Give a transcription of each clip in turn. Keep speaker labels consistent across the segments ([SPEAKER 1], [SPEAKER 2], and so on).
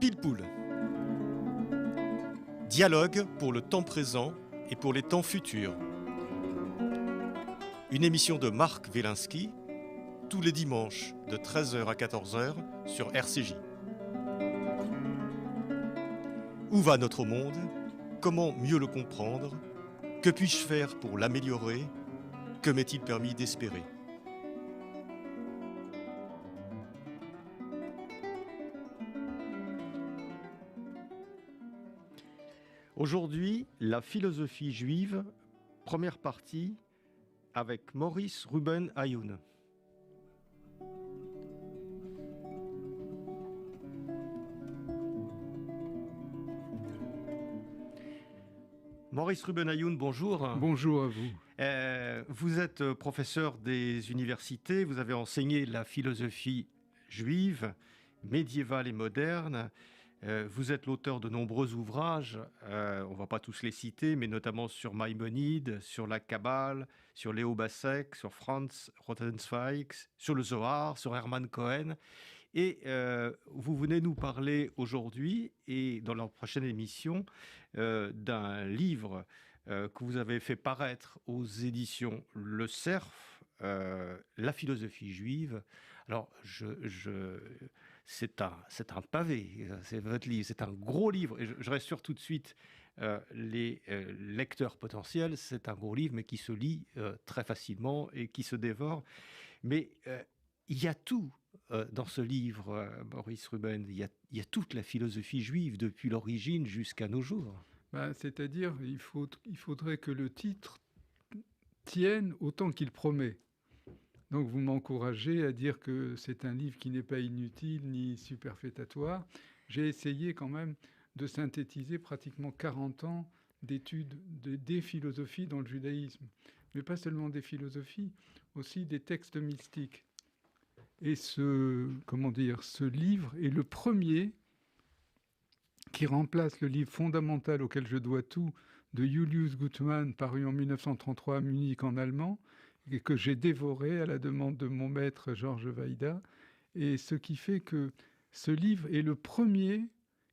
[SPEAKER 1] Pile-Poule. Dialogue pour le temps présent et pour les temps futurs. Une émission de Marc Wielinski, tous les dimanches de 13h à 14h sur RCJ. Où va notre monde? Comment mieux le comprendre? Que puis-je faire pour l'améliorer? Que m'est-il permis d'espérer? Aujourd'hui, la philosophie juive, première partie, avec Maurice Ruben Ayoun. Maurice Ruben Ayoun, bonjour.
[SPEAKER 2] Bonjour à vous.
[SPEAKER 1] Vous êtes professeur des universités, vous avez enseigné la philosophie juive, médiévale et moderne. Vous êtes l'auteur de nombreux ouvrages, on ne va pas tous les citer, mais notamment sur Maïmonide, sur la Kabbale, sur Léo Bassek, sur Franz Rosenzweig, sur le Zohar, sur Hermann Cohen. Et vous venez nous parler aujourd'hui, et dans la prochaine émission, d'un livre que vous avez fait paraître aux éditions Le Cerf, La philosophie juive. Alors, c'est un pavé, c'est votre livre, c'est un gros livre. Et je rassure tout de suite les lecteurs potentiels, c'est un gros livre, mais qui se lit très facilement et qui se dévore. Mais il y a tout dans ce livre, Maurice Ruben. Il y a toute la philosophie juive depuis l'origine jusqu'à nos jours.
[SPEAKER 2] C'est-à-dire, il faudrait que le titre tienne autant qu'il promet. Donc vous m'encouragez à dire que c'est un livre qui n'est pas inutile ni superfétatoire. J'ai essayé quand même de synthétiser pratiquement 40 ans d'études des philosophies dans le judaïsme. Mais pas seulement des philosophies, aussi des textes mystiques. Et ce livre est le premier qui remplace le livre fondamental auquel je dois tout de Julius Gutmann, paru en 1933 à Munich en allemand, et que j'ai dévoré à la demande de mon maître Georges Weida. Et ce qui fait que ce livre est le premier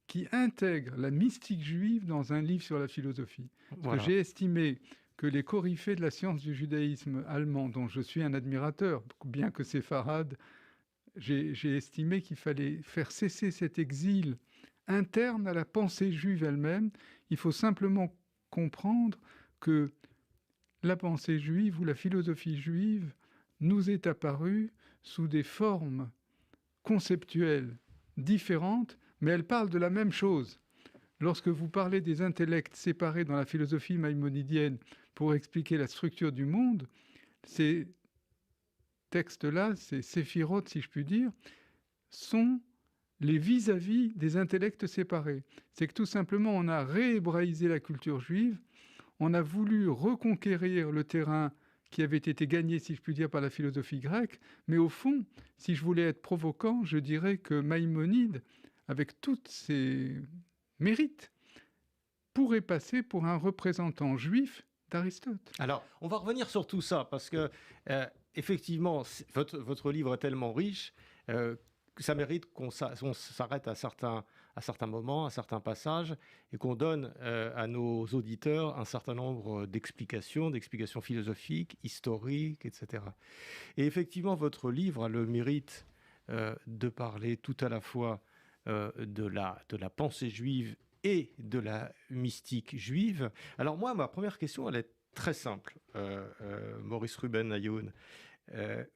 [SPEAKER 2] qui intègre la mystique juive dans un livre sur la philosophie. Parce que j'ai estimé que les coryphées de la science du judaïsme allemand, dont je suis un admirateur, bien que séfarade, j'ai estimé qu'il fallait faire cesser cet exil interne à la pensée juive elle-même. Il faut simplement comprendre que la pensée juive ou la philosophie juive nous est apparue sous des formes conceptuelles différentes, mais elle parle de la même chose. Lorsque vous parlez des intellects séparés dans la philosophie maïmonidienne pour expliquer la structure du monde, ces textes-là, ces séphirotes, si je puis dire, sont les vis-à-vis des intellects séparés. C'est que tout simplement, on a réhébraïsé la culture juive, on a voulu reconquérir le terrain qui avait été gagné, si je puis dire, par la philosophie grecque, mais au fond, si je voulais être provocant, je dirais que Maïmonide, avec tous ses mérites, pourrait passer pour un représentant juif d'Aristote.
[SPEAKER 1] Alors, on va revenir sur tout ça, parce que, effectivement, votre livre est tellement riche que ça mérite qu'on s'arrête à certains moments, à certains passages, et qu'on donne à nos auditeurs un certain nombre d'explications philosophiques, historiques, etc. Et effectivement, votre livre a le mérite de parler tout à la fois de la pensée juive et de la mystique juive. Alors moi, ma première question, elle est très simple, Maurice Ruben Ayoun.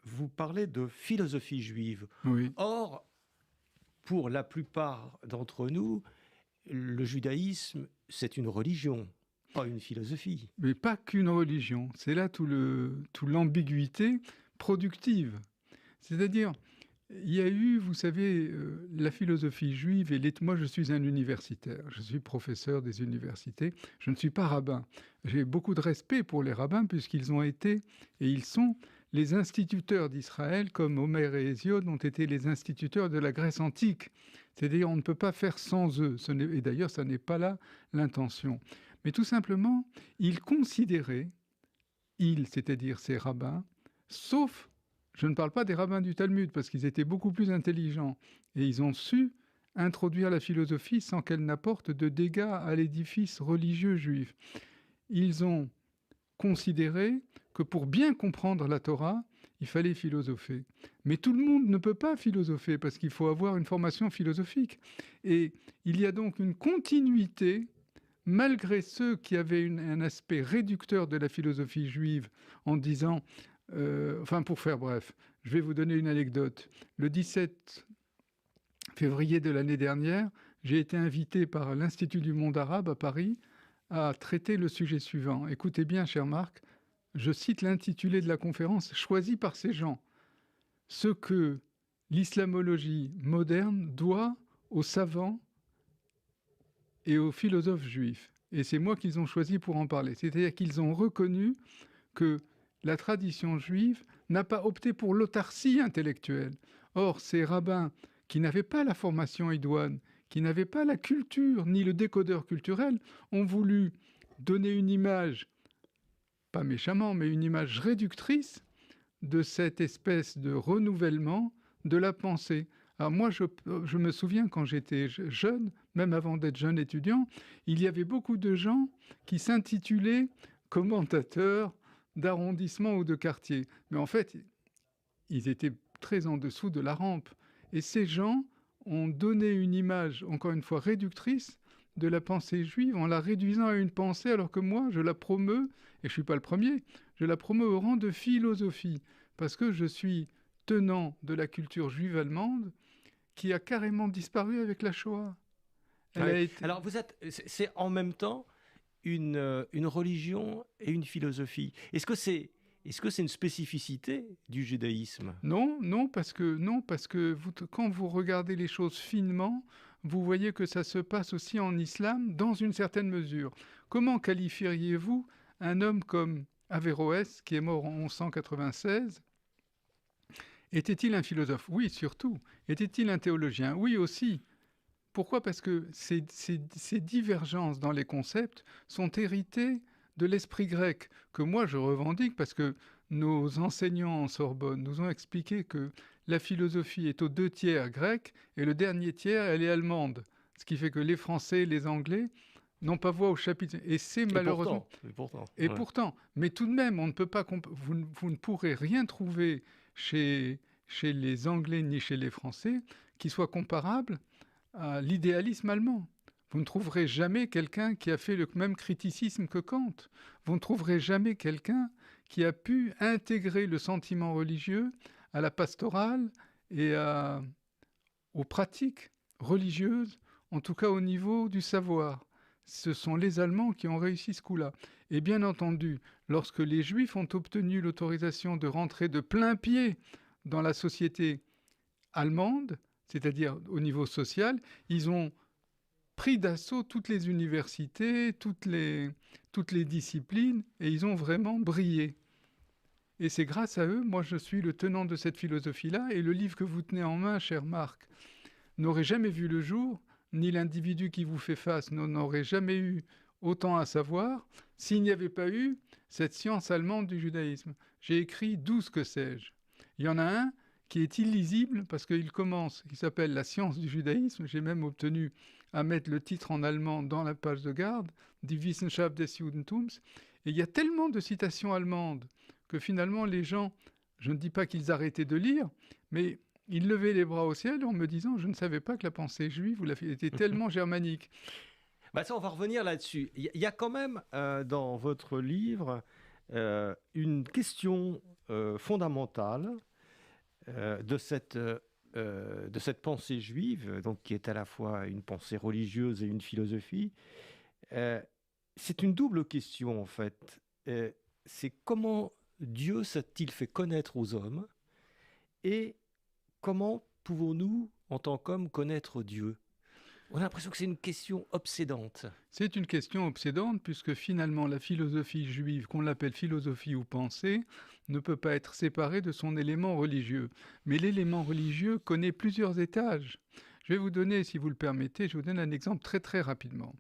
[SPEAKER 1] Vous parlez de philosophie juive.
[SPEAKER 2] Oui.
[SPEAKER 1] Or, pour la plupart d'entre nous, le judaïsme, c'est une religion, pas une philosophie.
[SPEAKER 2] Mais pas qu'une religion. C'est là tout l'ambiguïté productive. C'est-à-dire, il y a eu, vous savez, la philosophie juive, et moi je suis un universitaire, je suis professeur des universités, je ne suis pas rabbin. J'ai beaucoup de respect pour les rabbins puisqu'ils ont été, et ils sont, les instituteurs d'Israël, comme Homère et Hésiode ont été les instituteurs de la Grèce antique. C'est-à-dire, on ne peut pas faire sans eux, et d'ailleurs, ça n'est pas là l'intention. Mais tout simplement, ils considéraient, c'est-à-dire ces rabbins, sauf... Je ne parle pas des rabbins du Talmud, parce qu'ils étaient beaucoup plus intelligents. Et ils ont su introduire la philosophie sans qu'elle n'apporte de dégâts à l'édifice religieux juif. Ils ont considéré que pour bien comprendre la Torah, il fallait philosopher. Mais tout le monde ne peut pas philosopher parce qu'il faut avoir une formation philosophique. Et il y a donc une continuité, malgré ceux qui avaient un aspect réducteur de la philosophie juive en disant, pour faire bref, je vais vous donner une anecdote. Le 17 février de l'année dernière, j'ai été invité par l'Institut du monde arabe à Paris à traiter le sujet suivant. Écoutez bien, cher Marc, je cite l'intitulé de la conférence choisi par ces gens. Ce que l'islamologie moderne doit aux savants et aux philosophes juifs. Et c'est moi qu'ils ont choisi pour en parler. C'est-à-dire qu'ils ont reconnu que la tradition juive n'a pas opté pour l'autarcie intellectuelle. Or, ces rabbins qui n'avaient pas la formation idoine, qui n'avaient pas la culture ni le décodeur culturel, ont voulu donner une image, pas méchamment, mais une image réductrice de cette espèce de renouvellement de la pensée. Alors moi, je me souviens quand j'étais jeune, même avant d'être jeune étudiant, il y avait beaucoup de gens qui s'intitulaient commentateurs d'arrondissement ou de quartier. Mais en fait, ils étaient très en dessous de la rampe. Et ces gens ont donné une image, encore une fois, réductrice de la pensée juive en la réduisant à une pensée, alors que moi, je la promeus, et je ne suis pas le premier, je la promeus au rang de philosophie, parce que je suis tenant de la culture juive allemande qui a carrément disparu avec la Shoah.
[SPEAKER 1] Alors, c'est en même temps une religion et une philosophie. Est-ce que c'est une spécificité du judaïsme ?
[SPEAKER 2] Non, parce que quand vous regardez les choses finement, vous voyez que ça se passe aussi en islam dans une certaine mesure. Comment qualifieriez-vous un homme comme Averroès, qui est mort en 1196 ? Était-il un philosophe ? Oui, surtout. Était-il un théologien ? Oui, aussi. Pourquoi ? Parce que ces divergences dans les concepts sont héritées de l'esprit grec, que moi je revendique parce que nos enseignants en Sorbonne nous ont expliqué que la philosophie est aux 2 tiers grecque et le dernier tiers, elle est allemande. Ce qui fait que les Français et les Anglais n'ont pas voix au chapitre. Et c'est malheureusement... Et pourtant, mais tout de même, on ne peut pas vous ne pourrez rien trouver chez les Anglais ni chez les Français qui soit comparable à l'idéalisme allemand. Vous ne trouverez jamais quelqu'un qui a fait le même criticisme que Kant. Vous ne trouverez jamais quelqu'un qui a pu intégrer le sentiment religieux à la pastorale et aux pratiques religieuses, en tout cas au niveau du savoir. Ce sont les Allemands qui ont réussi ce coup-là. Et bien entendu, lorsque les Juifs ont obtenu l'autorisation de rentrer de plein pied dans la société allemande, c'est-à-dire au niveau social, ils ont pris d'assaut toutes les universités, toutes les disciplines, et ils ont vraiment brillé. Et c'est grâce à eux, moi je suis le tenant de cette philosophie-là, et le livre que vous tenez en main, cher Marc, n'aurait jamais vu le jour, ni l'individu qui vous fait face n'en aurait jamais eu autant à savoir, s'il n'y avait pas eu cette science allemande du judaïsme. J'ai écrit 12 que sais-je. Il y en a un qui est illisible parce qu'il commence, qui s'appelle La science du judaïsme. J'ai même obtenu à mettre le titre en allemand dans la page de garde, Die Wissenschaft des Judentums. Et il y a tellement de citations allemandes que finalement les gens, je ne dis pas qu'ils arrêtaient de lire, mais ils levaient les bras au ciel en me disant « je ne savais pas que la pensée juive était tellement germanique ».
[SPEAKER 1] Ça, on va revenir là-dessus. Il y a quand même dans votre livre une question fondamentale de cette pensée juive, donc qui est à la fois une pensée religieuse et une philosophie. C'est une double question en fait. C'est comment Dieu s'est-il fait connaître aux hommes et comment pouvons-nous, en tant qu'hommes, connaître Dieu ? On a l'impression que c'est une question obsédante.
[SPEAKER 2] C'est une question obsédante puisque finalement la philosophie juive, qu'on l'appelle philosophie ou pensée, ne peut pas être séparée de son élément religieux. Mais l'élément religieux connaît plusieurs étages. Je vais vous donner, si vous le permettez, je vous donne un exemple très très rapidement.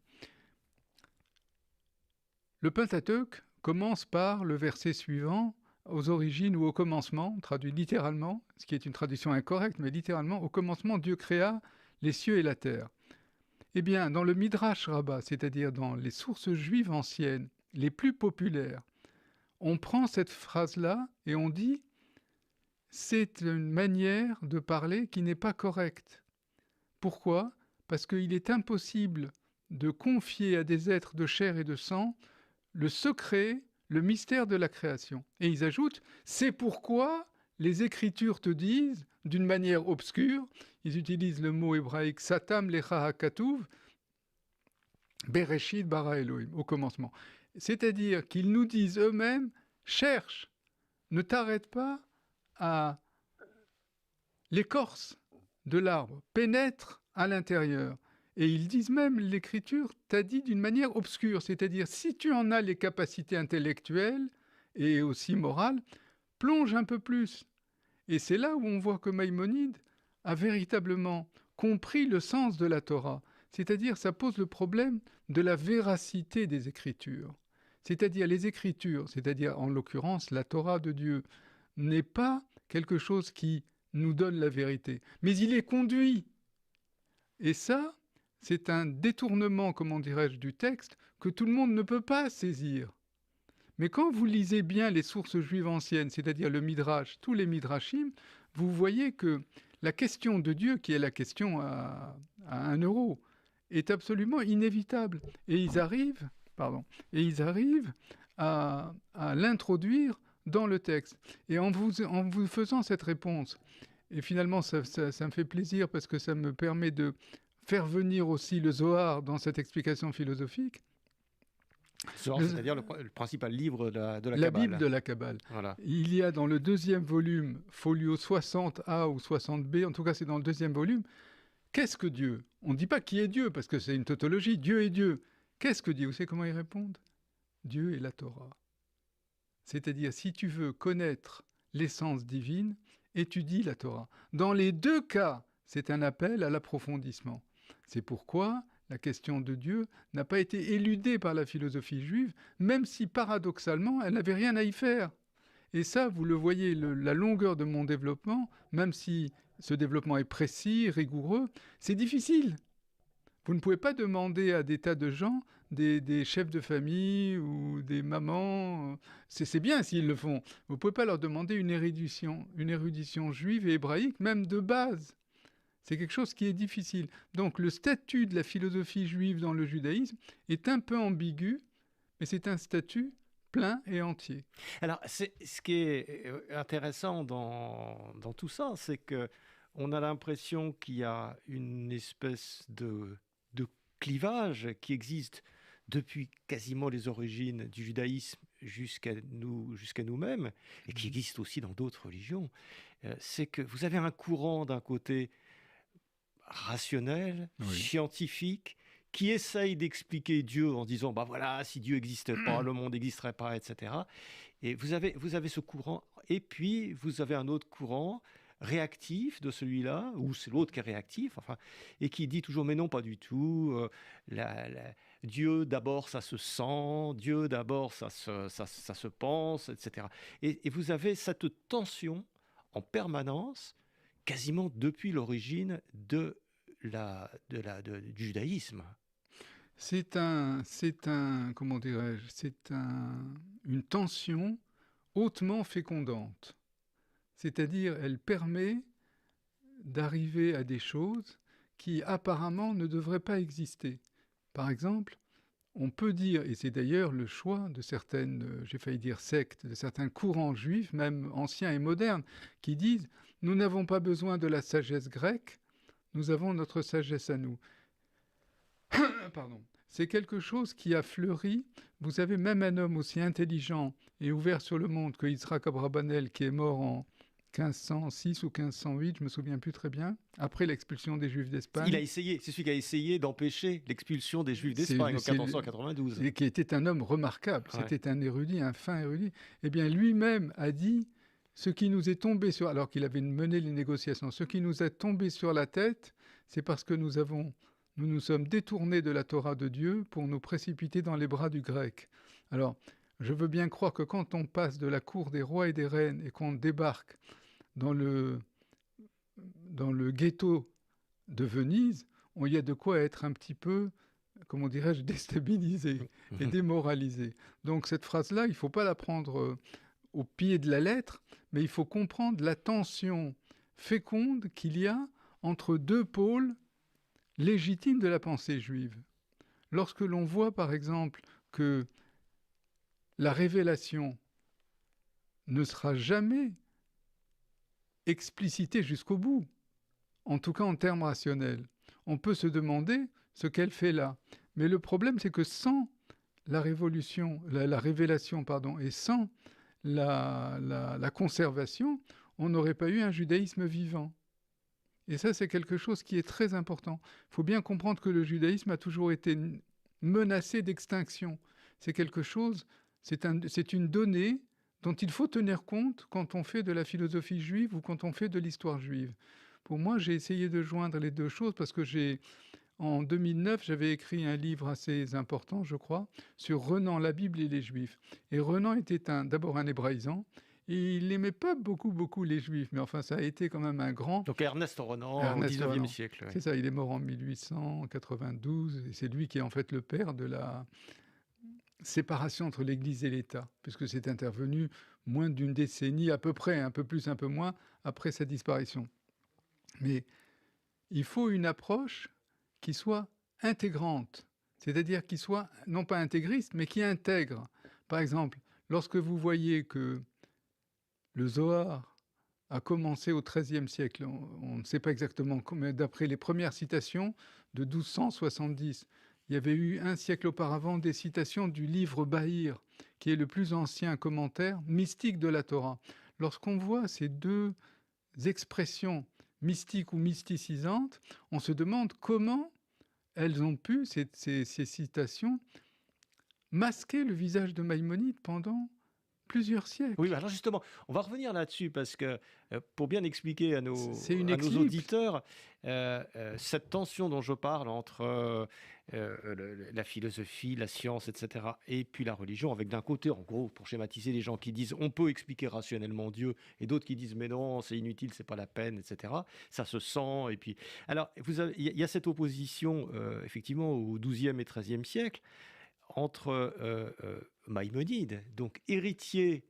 [SPEAKER 2] Le Pentateuque commence par le verset suivant, aux origines ou au commencement, traduit littéralement, ce qui est une traduction incorrecte, mais littéralement, au commencement, Dieu créa les cieux et la terre. Eh bien, dans le Midrash Rabbah, c'est-à-dire dans les sources juives anciennes, les plus populaires, on prend cette phrase-là et on dit c'est une manière de parler qui n'est pas correcte. Pourquoi ? Parce qu'il est impossible de confier à des êtres de chair et de sang le secret, le mystère de la création. Et ils ajoutent, c'est pourquoi les Écritures te disent, d'une manière obscure, ils utilisent le mot hébraïque Satam lecha hakatuv, Bereshit bara Elohim, au commencement. C'est-à-dire qu'ils nous disent eux-mêmes, cherche, ne t'arrête pas à l'écorce de l'arbre, pénètre à l'intérieur. Et ils disent même, l'Écriture t'a dit d'une manière obscure, c'est-à-dire si tu en as les capacités intellectuelles et aussi morales, plonge un peu plus. Et c'est là où on voit que Maïmonide a véritablement compris le sens de la Torah. C'est-à-dire, ça pose le problème de la véracité des Écritures. C'est-à-dire, les Écritures, c'est-à-dire en l'occurrence la Torah de Dieu, n'est pas quelque chose qui nous donne la vérité, mais il est conduit. Et ça, c'est un détournement, comment dirais-je, du texte que tout le monde ne peut pas saisir. Mais quand vous lisez bien les sources juives anciennes, c'est-à-dire le Midrash, tous les Midrashim, vous voyez que la question de Dieu, qui est la question à 1 euro, est absolument inévitable. Et ils arrivent, à l'introduire dans le texte. Et en vous faisant cette réponse, et finalement ça me fait plaisir parce que ça me permet de faire venir aussi le Zohar dans cette explication philosophique.
[SPEAKER 1] C'est-à-dire le principal livre de la Kabbale.
[SPEAKER 2] La Bible de la Kabbale.
[SPEAKER 1] Voilà.
[SPEAKER 2] Il y a dans le 2e volume, folio 60A ou 60B, en tout cas c'est dans le 2e volume, qu'est-ce que Dieu ? On ne dit pas qui est Dieu, parce que c'est une tautologie, Dieu est Dieu. Qu'est-ce que Dieu ? Vous savez comment ils répondent ? Dieu est la Torah. C'est-à-dire, si tu veux connaître l'essence divine, étudie la Torah. Dans les 2 cas, c'est un appel à l'approfondissement. C'est pourquoi la question de Dieu n'a pas été éludée par la philosophie juive, même si paradoxalement, elle n'avait rien à y faire. Et ça, vous le voyez, la longueur de mon développement, même si ce développement est précis, rigoureux, c'est difficile. Vous ne pouvez pas demander à des tas de gens, des chefs de famille ou des mamans, c'est bien s'ils le font, vous ne pouvez pas leur demander une érudition juive et hébraïque, même de base. C'est quelque chose qui est difficile. Donc le statut de la philosophie juive dans le judaïsme est un peu ambigu, mais c'est un statut plein et entier.
[SPEAKER 1] Alors, ce qui est intéressant dans tout ça, c'est qu'on a l'impression qu'il y a une espèce de clivage qui existe depuis quasiment les origines du judaïsme jusqu'à nous-mêmes, et qui existe aussi dans d'autres religions. C'est que vous avez un courant d'un côté rationnel, scientifique, qui essaye d'expliquer Dieu en disant bah voilà, si Dieu n'existe pas, le monde n'existerait pas, etc. Et vous avez ce courant, et puis vous avez un autre courant réactif de celui-là, ou c'est l'autre qui est réactif, enfin, et qui dit toujours mais non, pas du tout, Dieu d'abord ça se sent, Dieu d'abord ça se pense, etc. Et vous avez cette tension en permanence, quasiment depuis l'origine du judaïsme.
[SPEAKER 2] C'est comment dirais-je, une tension hautement fécondante. C'est-à-dire, elle permet d'arriver à des choses qui apparemment ne devraient pas exister. Par exemple, on peut dire, et c'est d'ailleurs le choix de certaines, j'ai failli dire sectes, de certains courants juifs, même anciens et modernes, qui disent « Nous n'avons pas besoin de la sagesse grecque, nous avons notre sagesse à nous ». Pardon. C'est quelque chose qui a fleuri. Vous avez même un homme aussi intelligent et ouvert sur le monde que Yitzhak Abrabanel, qui est mort en 1506 ou 1508, je ne me souviens plus très bien, après l'expulsion des Juifs d'Espagne.
[SPEAKER 1] C'est celui qui a essayé d'empêcher l'expulsion des Juifs d'Espagne en 1492.
[SPEAKER 2] Et qui était un homme remarquable, c'était un érudit, un fin érudit. Eh bien, lui-même a dit, ce qui nous est tombé sur, alors qu'il avait mené les négociations, ce qui nous est tombé sur la tête, c'est parce que nous nous sommes détournés de la Torah de Dieu pour nous précipiter dans les bras du grec. Alors, je veux bien croire que quand on passe de la cour des rois et des reines et qu'on débarque dans le ghetto de Venise, il y a de quoi être un petit peu, comment dirais-je, déstabilisé et démoralisé. Donc cette phrase-là, il ne faut pas la prendre au pied de la lettre, mais il faut comprendre la tension féconde qu'il y a entre deux pôles légitimes de la pensée juive. Lorsque l'on voit, par exemple, que la révélation ne sera jamais explicitée jusqu'au bout, en tout cas en termes rationnels, on peut se demander ce qu'elle fait là. Mais le problème, c'est que sans la révélation, et sans la conservation, on n'aurait pas eu un judaïsme vivant. Et ça, c'est quelque chose qui est très important. Il faut bien comprendre que le judaïsme a toujours été menacé d'extinction. C'est quelque chose, c'est une donnée dont il faut tenir compte quand on fait de la philosophie juive ou quand on fait de l'histoire juive. Pour moi, j'ai essayé de joindre les deux choses parce que en 2009, j'avais écrit un livre assez important, je crois, sur Renan, la Bible et les Juifs. Et Renan était d'abord un hébraïsant, et il n'aimait pas beaucoup les Juifs, mais enfin, ça a été quand même un grand...
[SPEAKER 1] Donc Ernest Renan, au XIXe siècle. Oui.
[SPEAKER 2] C'est ça, il est mort en 1892, et c'est lui qui est en fait le père de la séparation entre l'Église et l'État, puisque c'est intervenu moins d'une décennie à peu près, un peu plus, un peu moins, après sa disparition. Mais il faut une approche qui soit intégrante, c'est-à-dire qui soit non pas intégriste, mais qui intègre. Par exemple, lorsque vous voyez que le Zohar a commencé au XIIIe siècle, on ne sait pas exactement, mais d'après les premières citations de 1270, il y avait eu un siècle auparavant des citations du livre Bahir, qui est le plus ancien commentaire mystique de la Torah. Lorsqu'on voit ces deux expressions mystiques ou mysticisantes, on se demande comment elles ont pu, ces citations, masquer le visage de Maïmonide pendant plusieurs siècles.
[SPEAKER 1] Oui, alors justement, on va revenir là-dessus parce que pour bien expliquer à nos auditeurs cette tension dont je parle entre la philosophie, la science, etc., et puis la religion, avec d'un côté, en gros, pour schématiser, les gens qui disent on peut expliquer rationnellement Dieu, et d'autres qui disent mais non, c'est inutile, c'est pas la peine, etc. Ça se sent. Et puis, alors, il y a cette opposition effectivement au XIIe et XIIIe siècle entre Maïmonide, donc héritier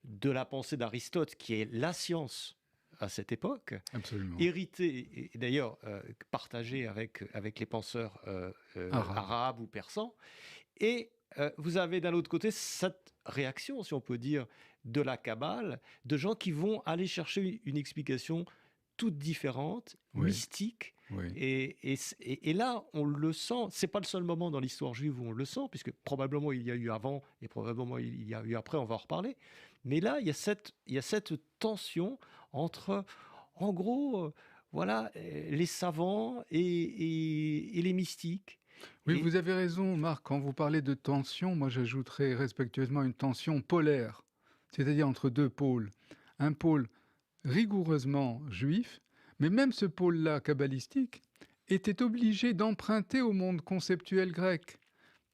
[SPEAKER 1] de la pensée d'Aristote, qui est la science à cette époque,
[SPEAKER 2] absolument,
[SPEAKER 1] hérité et d'ailleurs partagé avec les penseurs arabes ou persans. Et vous avez d'un autre côté cette réaction, si on peut dire, de la Kabbale, de gens qui vont aller chercher une explication toute différente,
[SPEAKER 2] oui,
[SPEAKER 1] mystique.
[SPEAKER 2] Oui.
[SPEAKER 1] Et là, on le sent. C'est pas le seul moment dans l'histoire juive où on le sent, puisque probablement il y a eu avant et probablement il y a eu après. On va en reparler. Mais là, il y a cette tension entre, en gros, voilà, les savants et les mystiques.
[SPEAKER 2] Oui, vous avez raison, Marc. Quand vous parlez de tension, moi j'ajouterais respectueusement une tension polaire, c'est-à-dire entre deux pôles. Un pôle rigoureusement juif, mais même ce pôle-là, kabbalistique, était obligé d'emprunter au monde conceptuel grec,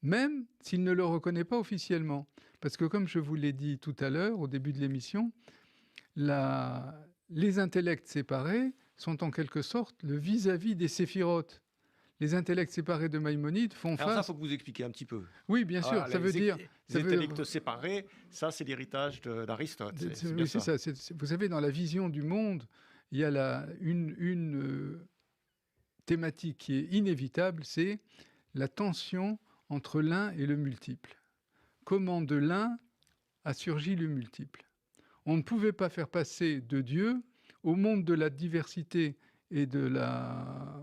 [SPEAKER 2] même s'il ne le reconnaît pas officiellement. Parce que comme je vous l'ai dit tout à l'heure, au début de l'émission, les intellects séparés sont en quelque sorte le vis-à-vis des séphirotes. Les intellects séparés de Maïmonide font face...
[SPEAKER 1] Alors ça, il faut que vous expliquiez un petit peu.
[SPEAKER 2] Oui, bien sûr, ça veut dire...
[SPEAKER 1] Les intellects séparés, ça c'est l'héritage d'Aristote.
[SPEAKER 2] Oui, c'est ça. Vous savez, dans la vision du monde, il y a une thématique qui est inévitable, c'est la tension entre l'un et le multiple. Comment de l'un a surgi le multiple. On ne pouvait pas faire passer de Dieu au monde de la diversité et de la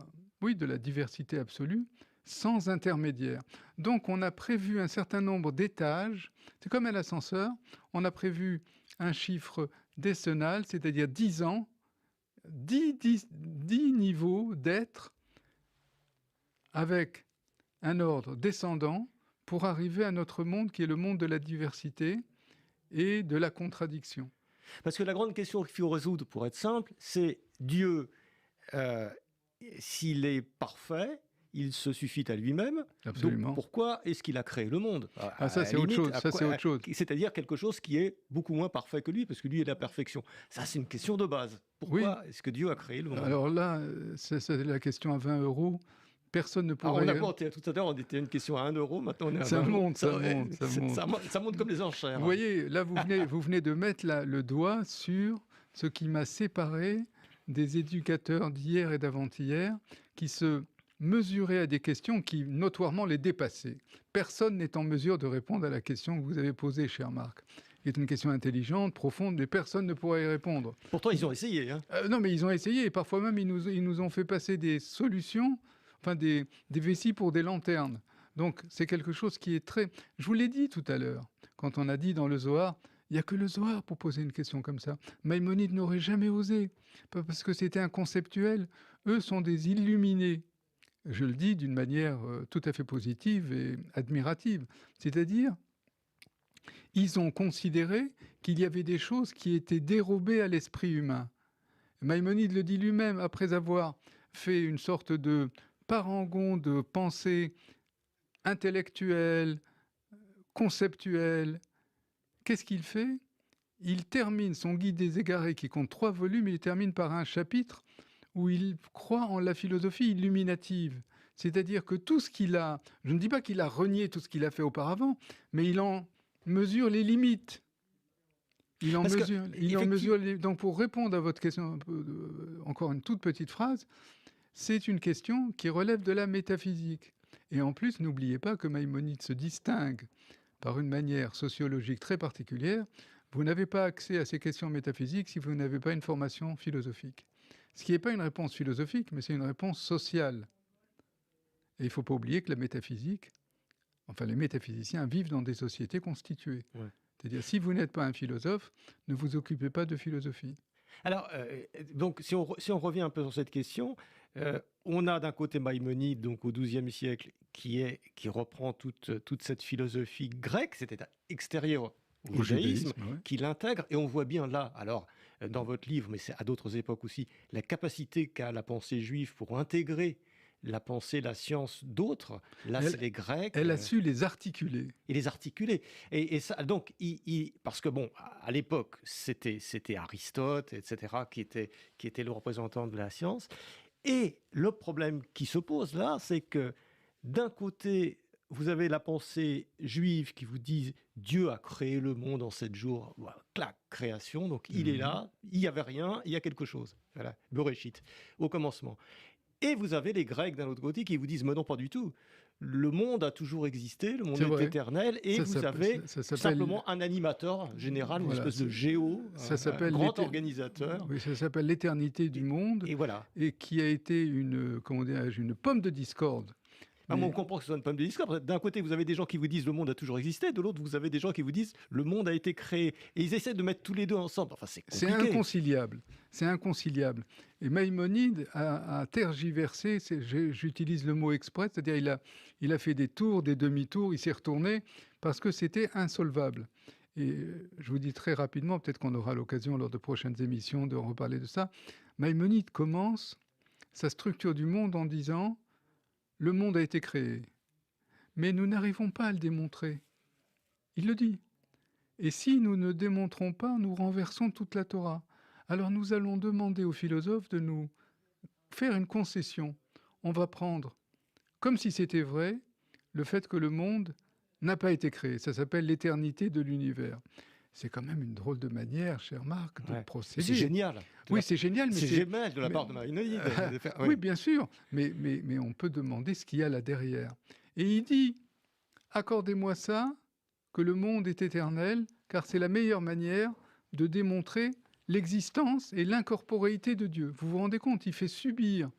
[SPEAKER 2] diversité absolue, sans intermédiaire. Donc on a prévu un certain nombre d'étages, c'est comme un ascenseur, on a prévu un chiffre décennal, c'est-à-dire 10 ans, 10 niveaux d'être avec un ordre descendant pour arriver à notre monde qui est le monde de la diversité et de la contradiction.
[SPEAKER 1] Parce que la grande question qu'il faut résoudre, pour être simple, c'est Dieu... s'il est parfait, il se suffit à lui-même.
[SPEAKER 2] Absolument.
[SPEAKER 1] Donc pourquoi est-ce qu'il a créé le monde?
[SPEAKER 2] Ça, c'est autre chose. Ça, c'est autre chose.
[SPEAKER 1] C'est-à-dire quelque chose qui est beaucoup moins parfait que lui, parce que lui est la perfection. Ça, c'est une question de base. Pourquoi est-ce que Dieu a créé le monde?
[SPEAKER 2] Alors là, c'est la question à 20 €. Personne ne pourrait...
[SPEAKER 1] on a monté, tout à l'heure, on était à une question à 1 euro, maintenant on est à 20
[SPEAKER 2] ça
[SPEAKER 1] euros.
[SPEAKER 2] monte, ça monte.
[SPEAKER 1] Ça monte comme les enchères.
[SPEAKER 2] Vous voyez, là, vous venez de mettre le doigt sur ce qui m'a séparé des éducateurs d'hier et d'avant-hier qui se mesuraient à des questions qui, notoirement, les dépassaient. Personne n'est en mesure de répondre à la question que vous avez posée, cher Marc. C'est une question intelligente, profonde, mais personne ne pourra y répondre.
[SPEAKER 1] Pourtant, ils ont essayé. Hein.
[SPEAKER 2] Non, mais ils ont essayé, et parfois même, ils nous ont fait passer des solutions, enfin des vessies pour des lanternes. Donc, c'est quelque chose qui est très... Je vous l'ai dit tout à l'heure, quand on a dit dans le Zohar, il n'y a que le Zohar pour poser une question comme ça. Maïmonide n'aurait jamais osé, pas parce que c'était inconceptuel. Eux sont des illuminés. Je le dis d'une manière tout à fait positive et admirative. C'est-à-dire, ils ont considéré qu'il y avait des choses qui étaient dérobées à l'esprit humain. Maïmonide le dit lui-même, après avoir fait une sorte de parangon de pensée intellectuelle, conceptuelle. Qu'est-ce qu'il fait? Il termine son Guide des égarés, qui compte 3 volumes, il termine par un chapitre où il croit en la philosophie illuminative. C'est-à-dire que tout ce qu'il a, je ne dis pas qu'il a renié tout ce qu'il a fait auparavant, mais il en mesure les limites. Donc pour répondre à votre question, encore une toute petite phrase, c'est une question qui relève de la métaphysique. Et en plus, n'oubliez pas que Maïmonide se distingue par une manière sociologique très particulière. Vous n'avez pas accès à ces questions métaphysiques si vous n'avez pas une formation philosophique. Ce qui n'est pas une réponse philosophique, mais c'est une réponse sociale. Et il ne faut pas oublier que la métaphysique, enfin les métaphysiciens vivent dans des sociétés constituées. Ouais. C'est-à-dire, si vous n'êtes pas un philosophe, ne vous occupez pas de philosophie.
[SPEAKER 1] Alors, donc, si on revient un peu sur cette question, on a d'un côté Maïmonide, donc au XIIe siècle, qui reprend toute cette philosophie grecque, c'était extérieure au judaïsme, ouais. Qui l'intègre, et on voit bien là, alors, dans votre livre, mais c'est à d'autres époques aussi, la capacité qu'a la pensée juive pour intégrer la pensée, la science d'autres. Là, c'est les Grecs.
[SPEAKER 2] Elle a su les articuler.
[SPEAKER 1] Et les articuler. Et ça, donc, parce que, bon, à l'époque, c'était Aristote, etc., qui était le représentant de la science. Et le problème qui se pose là, c'est que, d'un côté, vous avez la pensée juive qui vous dit Dieu a créé le monde en 7 jours. Voilà, clac, création. Donc, il est là, il n'y avait rien, il y a quelque chose. Voilà, Bereshit, au commencement. Et vous avez les Grecs d'un autre côté qui vous disent, mais non, pas du tout. Le monde a toujours existé, le monde est éternel, et vous avez simplement un animateur général, une espèce de géo, un grand organisateur.
[SPEAKER 2] Oui, ça s'appelle l'éternité du monde, et qui a été une pomme de discorde.
[SPEAKER 1] On comprend que ce soit une pomme de discorde. D'un côté, vous avez des gens qui vous disent le monde a toujours existé, de l'autre, vous avez des gens qui vous disent le monde a été créé. Et ils essaient de mettre tous les deux ensemble. Enfin, c'est compliqué.
[SPEAKER 2] C'est inconciliable. C'est inconciliable. Et Maïmonide a tergiversé, j'utilise le mot exprès, c'est-à-dire il a fait des tours, des demi-tours, il s'est retourné parce que c'était insolvable. Et je vous dis très rapidement, peut-être qu'on aura l'occasion lors de prochaines émissions de reparler de ça. Maïmonide commence sa structure du monde en disant le monde a été créé, mais nous n'arrivons pas à le démontrer. Il le dit. Et si nous ne démontrons pas, nous renversons toute la Torah. Alors nous allons demander aux philosophes de nous faire une concession. On va prendre, comme si c'était vrai, le fait que le monde n'a pas été créé. Ça s'appelle l'éternité de l'univers. C'est quand même une drôle de manière, cher Marc, de procéder.
[SPEAKER 1] C'est génial.
[SPEAKER 2] Oui, c'est génial.
[SPEAKER 1] C'est génial de la part de Maïmonide.
[SPEAKER 2] Oui, bien sûr. Mais on peut demander ce qu'il y a là derrière. Et il dit, accordez-moi ça, que le monde est éternel, car c'est la meilleure manière de démontrer l'existence et l'incorporéité de Dieu. Vous vous rendez compte, il fait subir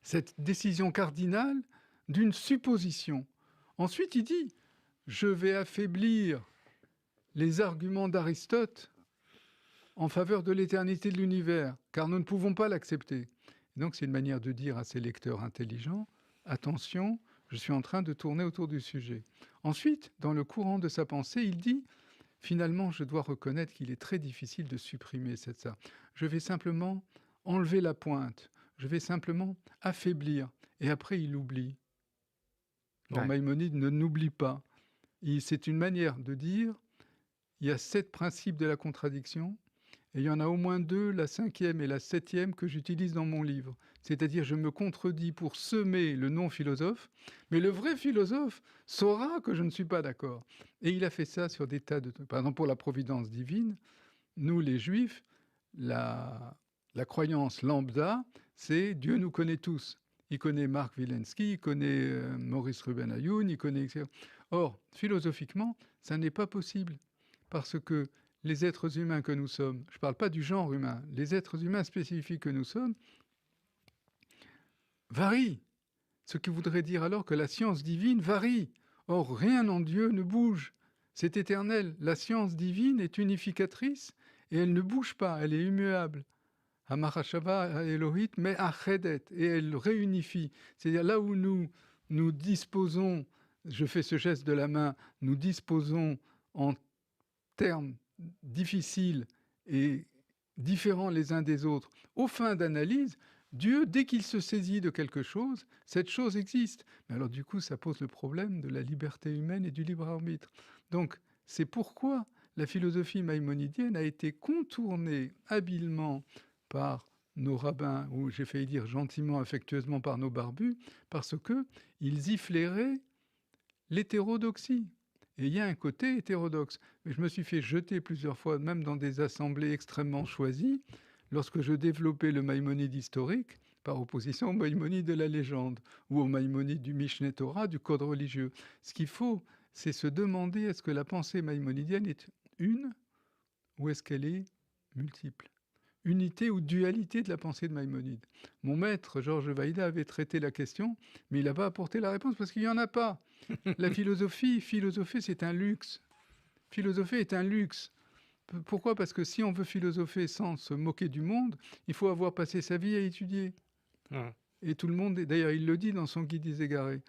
[SPEAKER 2] cette décision cardinale d'une supposition. Ensuite, il dit, je vais affaiblir les arguments d'Aristote en faveur de l'éternité de l'univers, car nous ne pouvons pas l'accepter. Donc c'est une manière de dire à ses lecteurs intelligents, attention, je suis en train de tourner autour du sujet. Ensuite, dans le courant de sa pensée, il dit, finalement, je dois reconnaître qu'il est très difficile de supprimer ça. Je vais simplement enlever la pointe. je vais simplement affaiblir. Et après, il oublie. Alors,
[SPEAKER 1] Ouais.
[SPEAKER 2] Maïmonide ne n'oublie pas. C'est une manière de dire, il y a 7 principes de la contradiction, et il y en a au moins 2, la 5e et la 7e, que j'utilise dans mon livre. C'est-à-dire, je me contredis pour semer le non-philosophe, mais le vrai philosophe saura que je ne suis pas d'accord. Et il a fait ça sur des tas de... Par exemple, pour la providence divine, nous, les Juifs, la croyance lambda, c'est Dieu nous connaît tous. Il connaît Marc Wilensky, il connaît Maurice Ruben Ayoun, il connaît... etc. Or, philosophiquement, ça n'est pas possible. Parce que les êtres humains que nous sommes, je ne parle pas du genre humain, les êtres humains spécifiques que nous sommes, varient. Ce qui voudrait dire alors que la science divine varie. Or, rien en Dieu ne bouge. C'est éternel. La science divine est unificatrice et elle ne bouge pas, elle est immuable. Hamarashava Elohit, mais Achedet, et elle réunifie. C'est-à-dire là où nous disposons, je fais ce geste de la main, nous disposons en termes difficiles et différents les uns des autres, aux fins d'analyse, Dieu, dès qu'il se saisit de quelque chose, cette chose existe. Mais alors du coup, ça pose le problème de la liberté humaine et du libre arbitre. Donc, c'est pourquoi la philosophie maïmonidienne a été contournée habilement par nos rabbins, ou j'ai failli dire gentiment, affectueusement par nos barbus, parce qu'ils y flairaient l'hétérodoxie. Et il y a un côté hétérodoxe. Mais je me suis fait jeter plusieurs fois, même dans des assemblées extrêmement choisies, lorsque je développais le Maïmonide historique, par opposition au Maïmonide de la légende, ou au Maïmonide du Mishneh Torah, du code religieux. Ce qu'il faut, c'est se demander, est-ce que la pensée maïmonidienne est une, ou est-ce qu'elle est multiple? Unité ou dualité de la pensée de Maïmonide. Mon maître, Georges Vaïda, avait traité la question, mais il n'a pas apporté la réponse, parce qu'il n'y en a pas. La philosopher, c'est un luxe. Philosopher est un luxe. Pourquoi? Parce que si on veut philosopher sans se moquer du monde, il faut avoir passé sa vie à étudier.
[SPEAKER 1] Mmh.
[SPEAKER 2] Et tout le monde, d'ailleurs, il le dit dans son Guide des égarés.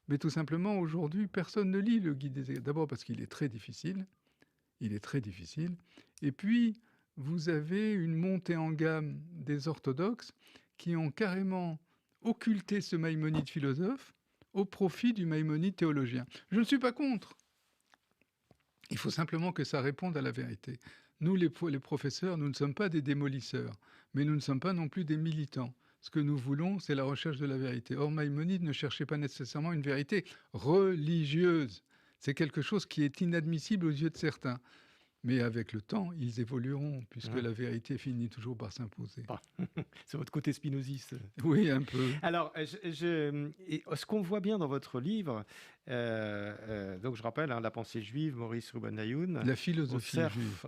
[SPEAKER 2] Mais tout simplement, aujourd'hui, personne ne lit le Guide des égarés. D'abord parce qu'il est très difficile. Il est très difficile. Et puis, vous avez une montée en gamme des orthodoxes qui ont carrément occulté ce Maïmonide philosophe au profit du Maïmonide théologien. Je ne suis pas contre. Il faut simplement que ça réponde à la vérité. Nous, les professeurs, nous ne sommes pas des démolisseurs, mais nous ne sommes pas non plus des militants. Ce que nous voulons, c'est la recherche de la vérité. Or, Maïmonide ne cherchait pas nécessairement une vérité religieuse. C'est quelque chose qui est inadmissible aux yeux de certains. Mais avec le temps, ils évolueront, puisque la vérité finit toujours par s'imposer.
[SPEAKER 1] Ah. C'est votre côté spinoziste.
[SPEAKER 2] Oui, un peu.
[SPEAKER 1] Alors, ce qu'on voit bien dans votre livre, donc je rappelle, La pensée juive, Maurice Ruben Ayoun.
[SPEAKER 2] La philosophie juive.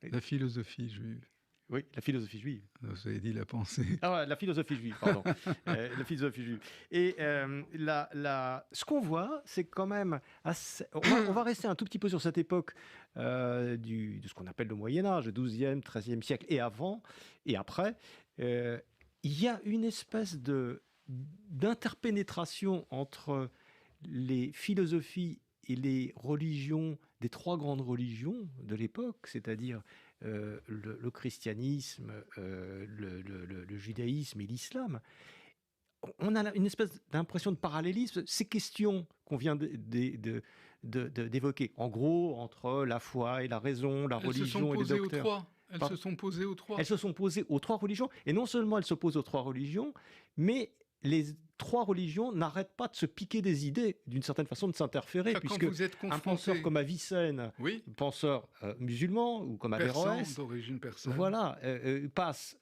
[SPEAKER 2] La philosophie juive.
[SPEAKER 1] Oui, la philosophie juive.
[SPEAKER 2] Vous avez dit la pensée.
[SPEAKER 1] Ah, la philosophie juive, pardon. La philosophie juive. Et ce qu'on voit, c'est quand même assez... On va rester un tout petit peu sur cette époque de ce qu'on appelle le Moyen-Âge, le XIIe, XIIIe siècle, et avant, et après. Il y a une espèce d'interpénétration entre les philosophies et les religions, des 3 grandes religions de l'époque, c'est-à-dire le christianisme, le judaïsme et l'islam. On a une espèce d'impression de parallélisme. Ces questions qu'on vient d'évoquer, en gros, entre la foi et la raison, la religion et les docteurs.
[SPEAKER 2] Elles se sont posées aux 3.
[SPEAKER 1] Elles se sont posées aux 3 religions. Et non seulement elles se posent aux 3 religions, mais les 3 religions n'arrêtent pas de se piquer des idées, d'une certaine façon, de s'interférer.
[SPEAKER 2] Puisque vous êtes
[SPEAKER 1] un penseur comme Avicenne, penseur musulman, ou comme Averroès,
[SPEAKER 2] d'origine persane,
[SPEAKER 1] voilà, passe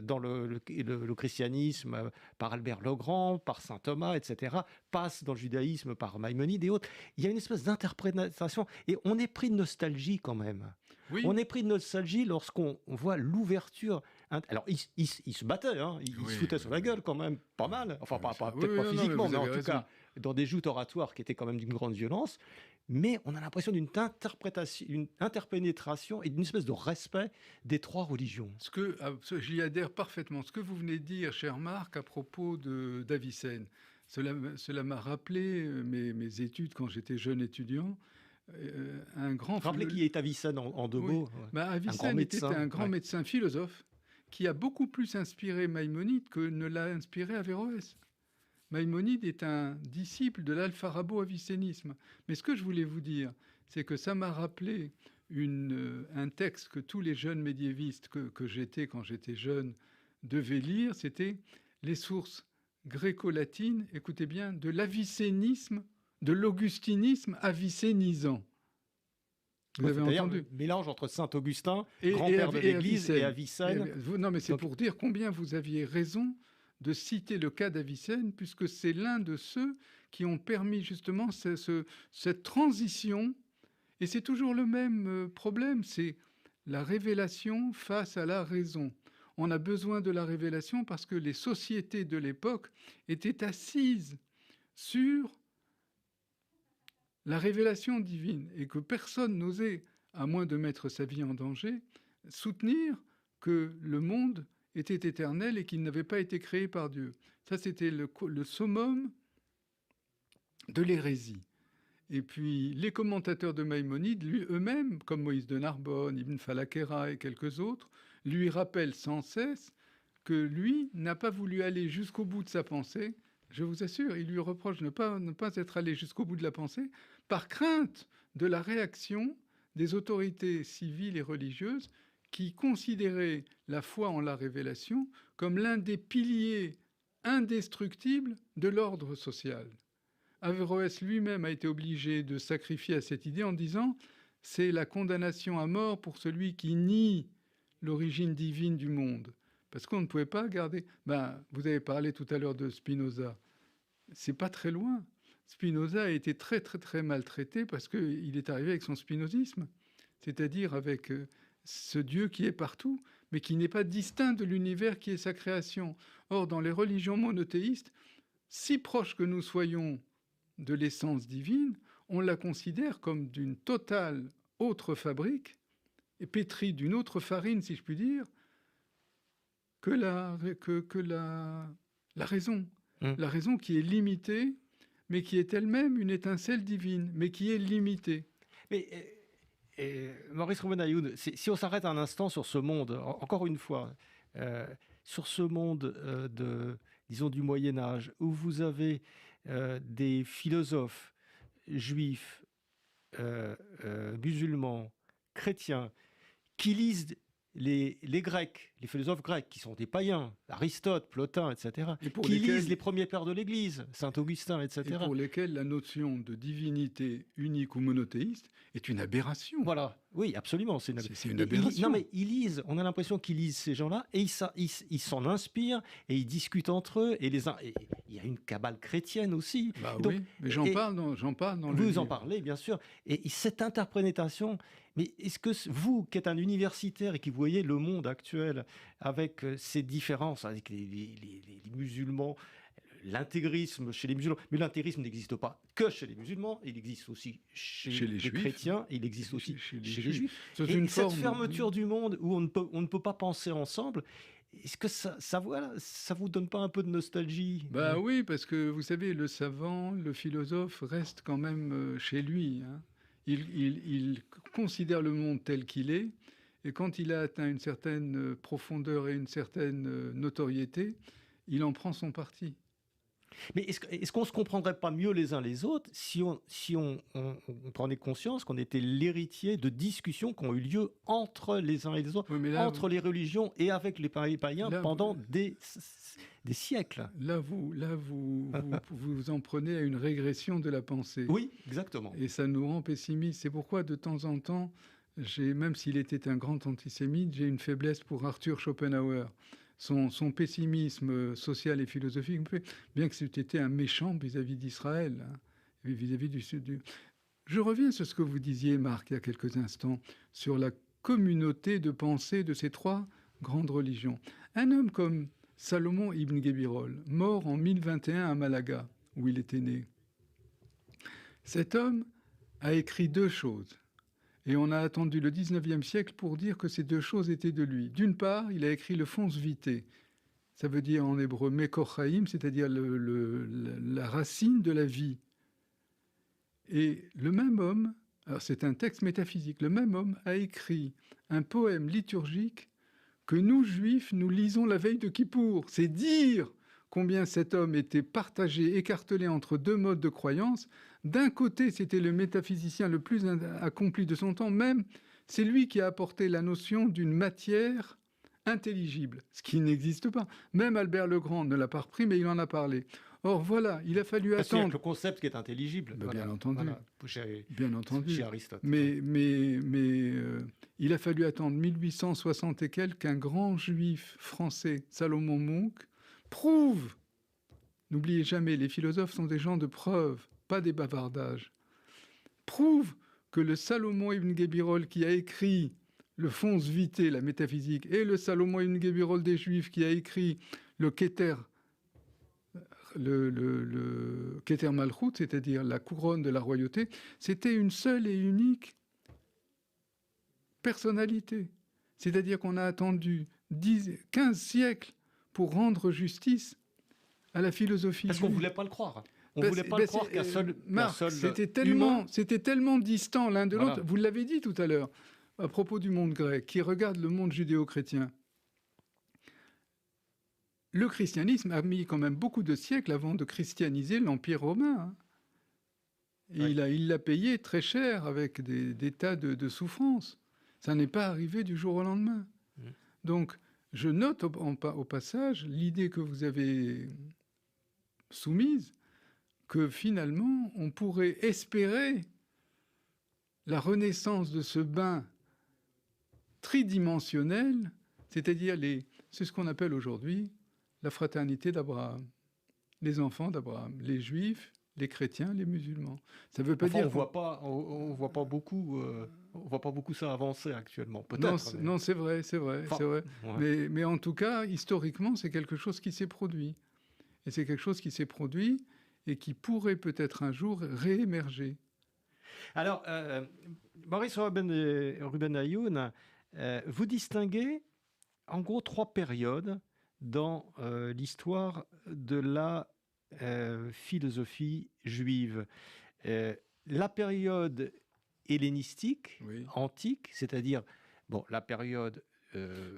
[SPEAKER 1] dans le christianisme par Albert le Grand, par saint Thomas, etc., passe dans le judaïsme par Maïmonide et autres. Il y a une espèce d'interprétation, et on est pris de nostalgie quand même.
[SPEAKER 2] Oui.
[SPEAKER 1] On est pris de nostalgie lorsqu'on voit l'ouverture. Alors, ils se battaient, hein, ils se foutaient sur la gueule quand même, pas mal. Enfin, peut-être pas physiquement, mais en tout cas, dans des joutes oratoires qui étaient quand même d'une grande violence. Mais on a l'impression d'une interpénétration et d'une espèce de respect des 3 religions.
[SPEAKER 2] J'y adhère parfaitement. Ce que vous venez de dire, cher Marc, à propos d'Avicenne, cela m'a rappelé mes études quand j'étais jeune étudiant.
[SPEAKER 1] Rappelez qui est Avicenne en 2 mots.
[SPEAKER 2] Avicenne était un grand médecin philosophe qui a beaucoup plus inspiré Maïmonide que ne l'a inspiré Averroès. Maïmonide est un disciple de l'alpharabo-avicénisme. Mais ce que je voulais vous dire, c'est que ça m'a rappelé un texte que tous les jeunes médiévistes que j'étais quand j'étais jeune devaient lire, c'était les sources gréco-latines, écoutez bien, de l'avicénisme, de l'augustinisme avicénisant. Vous avez entendu
[SPEAKER 1] le mélange entre Saint-Augustin, grand-père de l'Église, et Avicenne.
[SPEAKER 2] Non, mais c'est pour dire combien vous aviez raison de citer le cas d'Avicenne, puisque c'est l'un de ceux qui ont permis justement cette transition. Et c'est toujours le même problème, c'est la révélation face à la raison. On a besoin de la révélation parce que les sociétés de l'époque étaient assises sur la révélation divine et que personne n'osait, à moins de mettre sa vie en danger, soutenir que le monde était éternel et qu'il n'avait pas été créé par Dieu. Ça, c'était le summum de l'hérésie. Et puis, les commentateurs de Maïmonide, eux-mêmes, comme Moïse de Narbonne, Ibn Falakera et quelques autres, lui rappellent sans cesse que lui n'a pas voulu aller jusqu'au bout de sa pensée. Je vous assure, il lui reproche de ne pas être allé jusqu'au bout de la pensée par crainte de la réaction des autorités civiles et religieuses qui considéraient la foi en la révélation comme l'un des piliers indestructibles de l'ordre social. Averroès lui-même a été obligé de sacrifier à cette idée en disant « c'est la condamnation à mort pour celui qui nie l'origine divine du monde ». Parce qu'on ne pouvait pas garder... vous avez parlé tout à l'heure de Spinoza. C'est pas très loin. Spinoza a été très, très, très maltraité parce qu'il est arrivé avec son spinozisme, c'est-à-dire avec ce Dieu qui est partout, mais qui n'est pas distinct de l'univers qui est sa création. Or, dans les religions monothéistes, si proches que nous soyons de l'essence divine, on la considère comme d'une totale autre fabrique, et pétrie d'une autre farine, si je puis dire, que la raison. La raison qui est limitée, mais qui est elle-même une étincelle divine, mais qui est limitée.
[SPEAKER 1] Mais Maurice Rouben-Ayoun, si on s'arrête un instant sur ce monde, encore une fois, sur ce monde disons du Moyen-Âge, où vous avez des philosophes juifs, musulmans, chrétiens, qui lisent les Grecs, les philosophes grecs, qui sont des païens, Aristote, Plotin, etc., lisent les premiers pères de l'Église, Saint-Augustin, etc.
[SPEAKER 2] Et pour lesquels la notion de divinité unique ou monothéiste est une aberration.
[SPEAKER 1] Voilà, oui, absolument. C'est une aberration. Non, mais ils lisent, on a l'impression qu'ils lisent ces gens-là, et ils s'en inspirent, et ils discutent entre eux, et il y a une cabale chrétienne aussi.
[SPEAKER 2] Donc, oui, mais j'en parle dans le
[SPEAKER 1] Vous
[SPEAKER 2] livre.
[SPEAKER 1] en parlez, bien sûr. Et cette interprétation... Mais est-ce que vous, qui êtes un universitaire et qui voyez le monde actuel avec ces différences, avec les musulmans, l'intégrisme chez les musulmans, mais l'intégrisme n'existe pas que chez les musulmans, il existe aussi chez les chrétiens, il existe aussi chez les juifs. Et cette fermeture du monde où on ne peut pas penser ensemble, est-ce que ça vous donne pas un peu de nostalgie?
[SPEAKER 2] Oui, parce que vous savez, le savant, le philosophe reste quand même chez lui, hein. Il considère le monde tel qu'il est, et quand il a atteint une certaine profondeur et une certaine notoriété, il en prend son parti.
[SPEAKER 1] Mais est-ce qu'on ne se comprendrait pas mieux les uns les autres si on prenait conscience qu'on était l'héritier de discussions qui ont eu lieu entre les uns et les autres, entre les religions et avec les païens pendant des siècles.
[SPEAKER 2] Là, vous en prenez à une régression de la pensée.
[SPEAKER 1] Oui, exactement.
[SPEAKER 2] Et ça nous rend pessimistes. C'est pourquoi, de temps en temps, même s'il était un grand antisémite, j'ai une faiblesse pour Arthur Schopenhauer. Son pessimisme social et philosophique, bien que c'était un méchant vis-à-vis d'Israël, hein, vis-à-vis du Sud. Je reviens sur ce que vous disiez, Marc, il y a quelques instants, sur la communauté de pensée de ces trois grandes religions. Un homme comme Salomon ibn Gebirol, mort en 1021 à Malaga, où il était né. Cet homme a écrit deux choses. Et on a attendu le 19e siècle pour dire que ces deux choses étaient de lui. D'une part, il a écrit le Fons Vitae. Ça veut dire en hébreu Mekor Chaim, c'est-à-dire la racine de la vie. Et le même homme, alors c'est un texte métaphysique, le même homme a écrit un poème liturgique que nous, Juifs, nous lisons la veille de Kippour. C'est dire combien cet homme était partagé, écartelé entre deux modes de croyance. D'un côté, c'était le métaphysicien le plus accompli de son temps, même c'est lui qui a apporté la notion d'une matière intelligible, ce qui n'existe pas. Même Albert le Grand ne l'a pas repris, mais il en a parlé. Or voilà, il a fallu
[SPEAKER 1] Parce qu'il y a que
[SPEAKER 2] attendre.
[SPEAKER 1] le concept qui est intelligible.
[SPEAKER 2] Ben,
[SPEAKER 1] Voilà.
[SPEAKER 2] bien entendu.
[SPEAKER 1] Voilà. Chez,
[SPEAKER 2] Bien entendu.
[SPEAKER 1] chez Aristote.
[SPEAKER 2] Mais il a fallu attendre 1860 et quelques qu'un grand juif français, Salomon Munk, prouve. N'oubliez jamais, les philosophes sont des gens de preuve, pas des bavardages. Prouve que le Salomon ibn Gebirol qui a écrit le Fons Vitae, la métaphysique, et le Salomon ibn Gebirol des Juifs qui a écrit le Keter, le Keter Malchut, c'est-à-dire la couronne de la royauté, c'était une seule et unique personnalité. C'est-à-dire qu'on a attendu 15 siècles pour rendre justice à la philosophie.
[SPEAKER 1] Parce qu'on ne voulait pas le croire. On ne voulait pas le croire qu'un seul,
[SPEAKER 2] Marc, c'était
[SPEAKER 1] humain...
[SPEAKER 2] tellement distant l'un de l'autre.
[SPEAKER 1] Voilà.
[SPEAKER 2] Vous l'avez dit tout à l'heure, à propos du monde grec, qui regarde le monde judéo-chrétien. Le christianisme a mis quand même beaucoup de siècles avant de christianiser l'Empire romain. Hein. Et oui. Il l'a payé très cher avec des tas de souffrances. Ça n'est pas arrivé du jour au lendemain. Donc, je note au passage l'idée que vous avez soumise, que finalement, on pourrait espérer la renaissance de ce bain tridimensionnel, c'est-à-dire c'est ce qu'on appelle aujourd'hui la fraternité d'Abraham, les enfants d'Abraham, les juifs, les chrétiens, les musulmans. Ça veut pas dire
[SPEAKER 1] on voit pas beaucoup ça avancer actuellement. Peut-être.
[SPEAKER 2] Non, c'est vrai.
[SPEAKER 1] Ouais.
[SPEAKER 2] Mais en tout cas, historiquement, c'est quelque chose qui s'est produit. Et c'est quelque chose qui s'est produit et qui pourrait peut-être un jour réémerger.
[SPEAKER 1] Alors, Maurice Ruben Ayoun, vous distinguez en gros 3 périodes dans l'histoire de la philosophie juive. La période hellénistique, oui. Antique, c'est-à-dire la période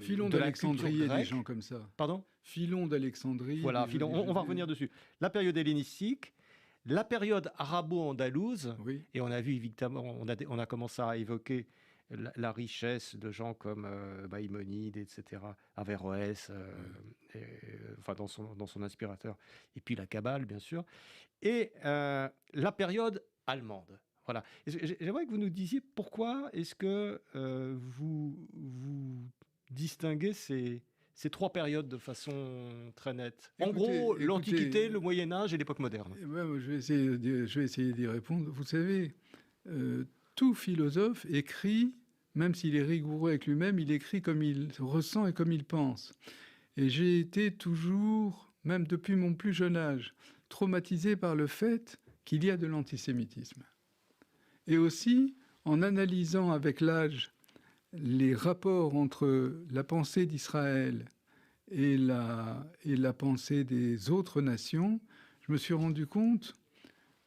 [SPEAKER 2] Philon d'Alexandrie et des gens comme ça.
[SPEAKER 1] Pardon ?
[SPEAKER 2] Philon d'Alexandrie.
[SPEAKER 1] Voilà, Philon, on va revenir dessus. La période hellénistique, la période arabo-andalouse, oui. Et on a vu évidemment, on a commencé à évoquer la richesse de gens comme Maïmonide, etc., Averroès, dans son inspirateur, et puis la Kabbale, bien sûr, et la période allemande. Voilà. J'aimerais que vous nous disiez pourquoi est-ce que vous distinguez ces 3 périodes de façon très nette. En gros, l'Antiquité, le Moyen-Âge et l'époque moderne.
[SPEAKER 2] Je vais essayer d'y répondre. Vous savez, tout philosophe écrit, même s'il est rigoureux avec lui-même, il écrit comme il ressent et comme il pense. Et j'ai été toujours, même depuis mon plus jeune âge, traumatisé par le fait qu'il y a de l'antisémitisme. Et aussi, en analysant avec l'âge les rapports entre la pensée d'Israël et la pensée des autres nations, je me suis rendu compte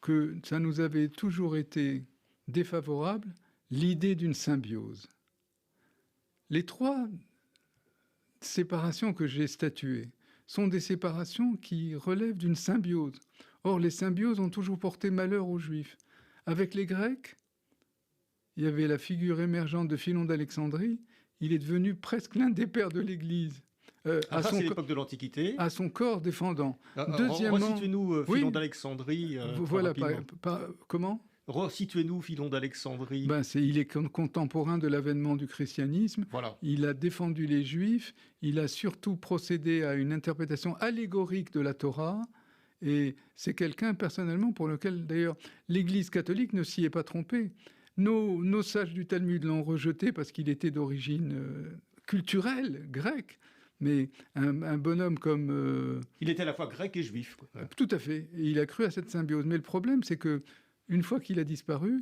[SPEAKER 2] que ça nous avait toujours été défavorable, l'idée d'une symbiose. Les 3 séparations que j'ai statuées sont des séparations qui relèvent d'une symbiose. Or, les symbioses ont toujours porté malheur aux Juifs. Avec les Grecs, il y avait la figure émergente de Philon d'Alexandrie. Il est devenu presque l'un des pères de l'Église.
[SPEAKER 1] Ça, c'est l'époque de l'Antiquité.
[SPEAKER 2] À son corps défendant.
[SPEAKER 1] Deuxièmement, resituez-nous Philon d'Alexandrie.
[SPEAKER 2] Voilà, comment ?
[SPEAKER 1] Resituez-nous Philon d'Alexandrie.
[SPEAKER 2] Il est contemporain de l'avènement du christianisme.
[SPEAKER 1] Voilà.
[SPEAKER 2] Il a défendu les Juifs. Il a surtout procédé à une interprétation allégorique de la Torah. Et c'est quelqu'un, personnellement, pour lequel, d'ailleurs, l'Église catholique ne s'y est pas trompée. Nos sages du Talmud l'ont rejeté parce qu'il était d'origine culturelle, grecque. Mais un bonhomme comme...
[SPEAKER 1] Il était à la fois grec et juif. Quoi.
[SPEAKER 2] Tout à fait. Et il a cru à cette symbiose. Mais le problème, c'est que une fois qu'il a disparu,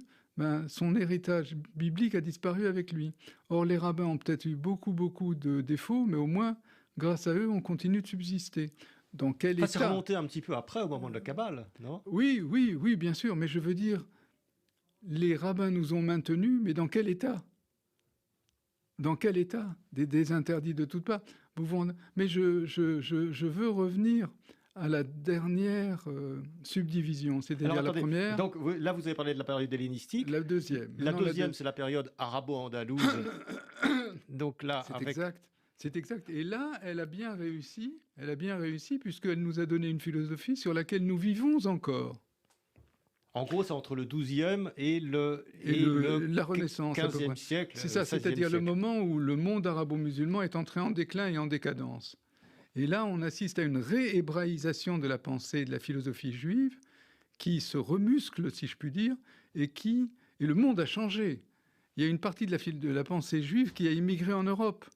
[SPEAKER 2] son héritage biblique a disparu avec lui. Or, les rabbins ont peut-être eu beaucoup de défauts, mais au moins, grâce à eux, on continue de subsister. Dans quel état ?
[SPEAKER 1] C'est remonté un petit peu après, au moment de la Kabbale, non ?
[SPEAKER 2] Oui, bien sûr. Mais je veux dire, les rabbins nous ont maintenus, mais dans quel état ? Dans quel état? Des interdits de toutes parts. Mais je veux revenir à la dernière subdivision, c'est-à-dire
[SPEAKER 1] Alors
[SPEAKER 2] la
[SPEAKER 1] attendez,
[SPEAKER 2] première,
[SPEAKER 1] donc là vous avez parlé de la période hellénistique.
[SPEAKER 2] la deuxième.
[SPEAKER 1] La
[SPEAKER 2] Non,
[SPEAKER 1] deuxième, c'est la période arabo-andalouse. Donc là,
[SPEAKER 2] c'est
[SPEAKER 1] avec...
[SPEAKER 2] exact. C'est exact. Et là, elle a bien réussi. Elle a bien réussi puisqu'elle nous a donné une philosophie sur laquelle nous vivons encore.
[SPEAKER 1] En gros, c'est entre le XIIe et
[SPEAKER 2] la Renaissance, à peu près.
[SPEAKER 1] XVe siècle.
[SPEAKER 2] C'est ça,
[SPEAKER 1] XVIe
[SPEAKER 2] c'est-à-dire le
[SPEAKER 1] siècle.
[SPEAKER 2] moment où le monde arabo-musulman est entré en déclin et en décadence. Et là, on assiste à une réhébraïsation de la pensée et de la philosophie juive qui se remuscle, si je puis dire, et le monde a changé. Il y a une partie de la pensée juive qui a immigré en Europe.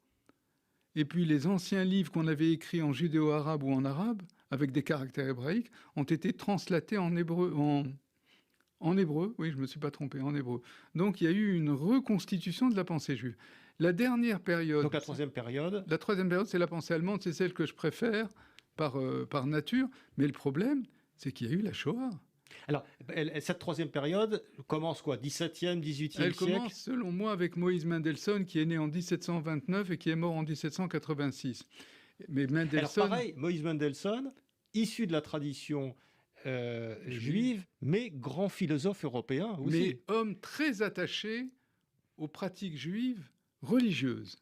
[SPEAKER 2] Et puis les anciens livres qu'on avait écrits en judéo-arabe ou en arabe, avec des caractères hébraïques, ont été translatés en hébreu, en hébreu, oui, je ne me suis pas trompé, en hébreu. Donc il y a eu une reconstitution de la pensée juive. La dernière période...
[SPEAKER 1] Donc la troisième période...
[SPEAKER 2] La troisième période, c'est la pensée allemande, c'est celle que je préfère par nature. Mais le problème, c'est qu'il y a eu la Shoah.
[SPEAKER 1] Alors, cette troisième période commence quoi? 17e, 18e siècle?
[SPEAKER 2] Elle commence, selon moi, avec Moïse Mendelssohn, qui est né en 1729 et qui est mort en 1786. Mais Mendelssohn...
[SPEAKER 1] Alors pareil, Moïse Mendelssohn, issu de la tradition juive, mais grand philosophe européen aussi.
[SPEAKER 2] Mais homme très attaché aux pratiques juives religieuses.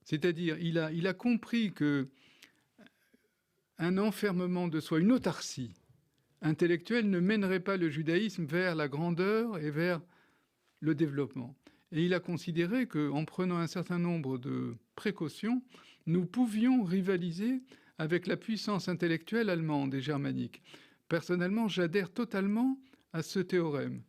[SPEAKER 2] C'est-à-dire, il a compris que un enfermement de soi, une autarcie intellectuelle ne mènerait pas le judaïsme vers la grandeur et vers le développement. Et il a considéré qu'en prenant un certain nombre de précautions, nous pouvions rivaliser avec la puissance intellectuelle allemande et germanique. Personnellement, j'adhère totalement à ce théorème.